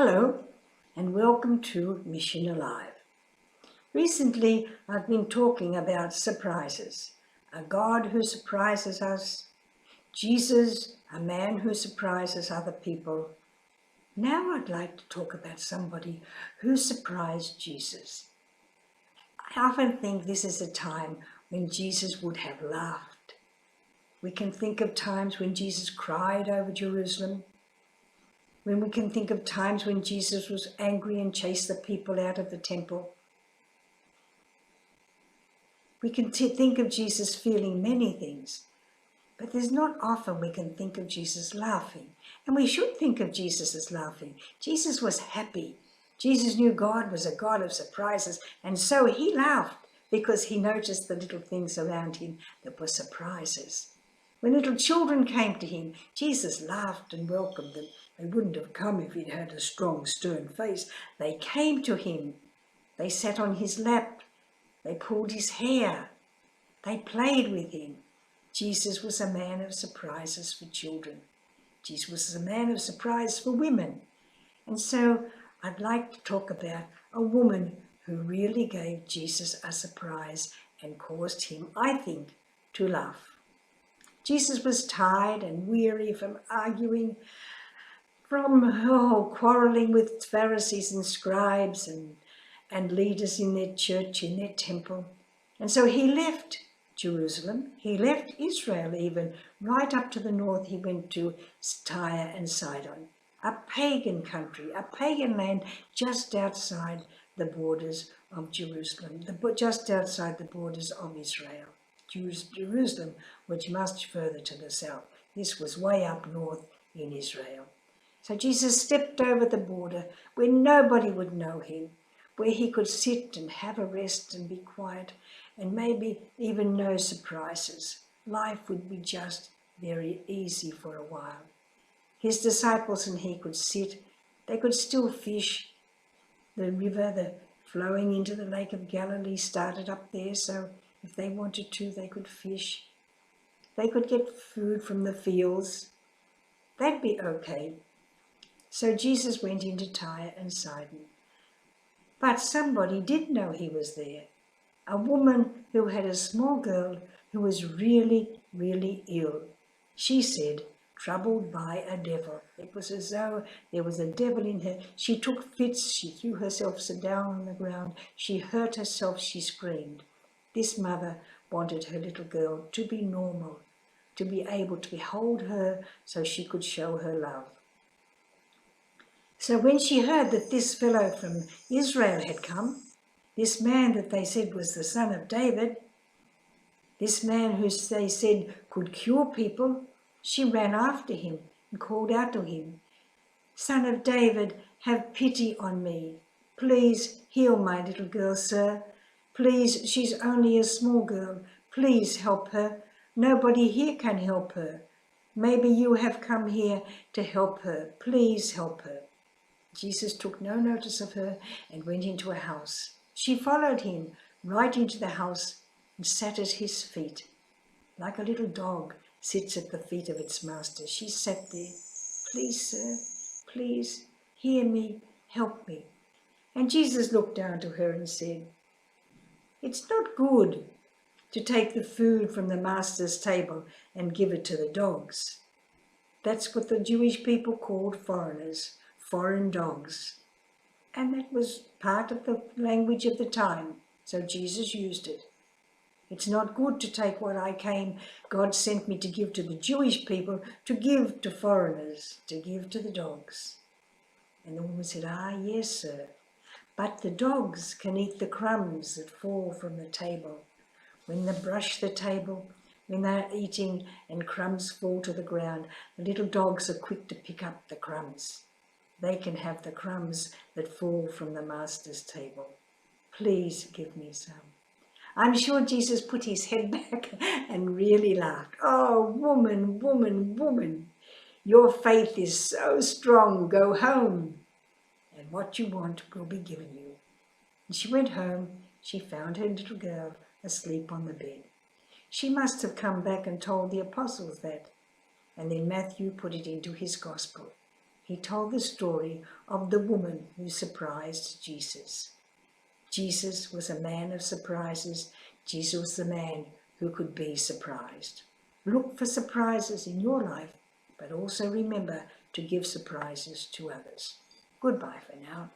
Hello and welcome to Mission Alive. Recently I've been talking about surprises. A God who surprises us, Jesus, a man who surprises other people. Now I'd like to talk about somebody who surprised Jesus. I often think this is a time when Jesus would have laughed. We can think of times when Jesus cried over Jerusalem, when we can think of times when Jesus was angry and chased the people out of the temple. We can think of Jesus feeling many things, but there's not often we can think of Jesus laughing. And we should think of Jesus as laughing. Jesus was happy. Jesus knew God was a God of surprises, and so he laughed because he noticed the little things around him that were surprises. When little children came to him, Jesus laughed and welcomed them. They wouldn't have come if he'd had a strong, stern face. They came to him. They sat on his lap. They pulled his hair. They played with him. Jesus was a man of surprises for children. Jesus was a man of surprise for women. And so I'd like to talk about a woman who really gave Jesus a surprise and caused him, I think, to laugh. Jesus was tired and weary from arguing, from quarrelling with Pharisees and scribes and leaders in their church, in their temple. And so he left Jerusalem, he left Israel even, right up to the north. He went to Tyre and Sidon, a pagan country, a pagan land just outside the borders of Jerusalem, just outside the borders of Israel. Jerusalem was much further to the south. This was way up north in Israel. So Jesus stepped over the border where nobody would know him, where he could sit and have a rest and be quiet and maybe even no surprises. Life would be just very easy for a while. His disciples and he could sit. They could still fish. The river, flowing into the Lake of Galilee, started up there, so if they wanted to, they could fish. They could get food from the fields. That'd be okay. So Jesus went into Tyre and Sidon. But somebody did know he was there. A woman who had a small girl who was really, really ill. She said, troubled by a devil. It was as though there was a devil in her. She took fits. She threw herself down on the ground. She hurt herself. She screamed. This mother wanted her little girl to be normal, to be able to hold her so she could show her love. So when she heard that this fellow from Israel had come, this man that they said was the son of David, this man who they said could cure people, she ran after him and called out to him, "Son of David, have pity on me. Please heal my little girl, sir. Please, she's only a small girl. Please help her. Nobody here can help her. Maybe you have come here to help her. Please help her." Jesus took no notice of her and went into a house. She followed him right into the house and sat at his feet. Like a little dog sits at the feet of its master, she sat there. "Please, sir, please hear me, help me." And Jesus looked down to her and said, "It's not good to take the food from the master's table and give it to the dogs." That's what the Jewish people called foreigners, foreign dogs. And that was part of the language of the time, so Jesus used it. It's not good to take what God sent me to give to the Jewish people, to give to foreigners, to give to the dogs. And the woman said, "Ah, yes, sir. But the dogs can eat the crumbs that fall from the table. When they brush the table, when they're eating and crumbs fall to the ground, the little dogs are quick to pick up the crumbs. They can have the crumbs that fall from the master's table. Please give me some." I'm sure Jesus put his head back and really laughed. "Oh, woman, woman, woman, your faith is so strong. Go home, and what you want will be given you." And she went home. She found her little girl asleep on the bed. She must have come back and told the apostles that. And then Matthew put it into his gospel. he told the story of the woman who surprised Jesus. Jesus was a man of surprises. Jesus was the man who could be surprised. Look for surprises in your life, but also remember to give surprises to others. Goodbye for now.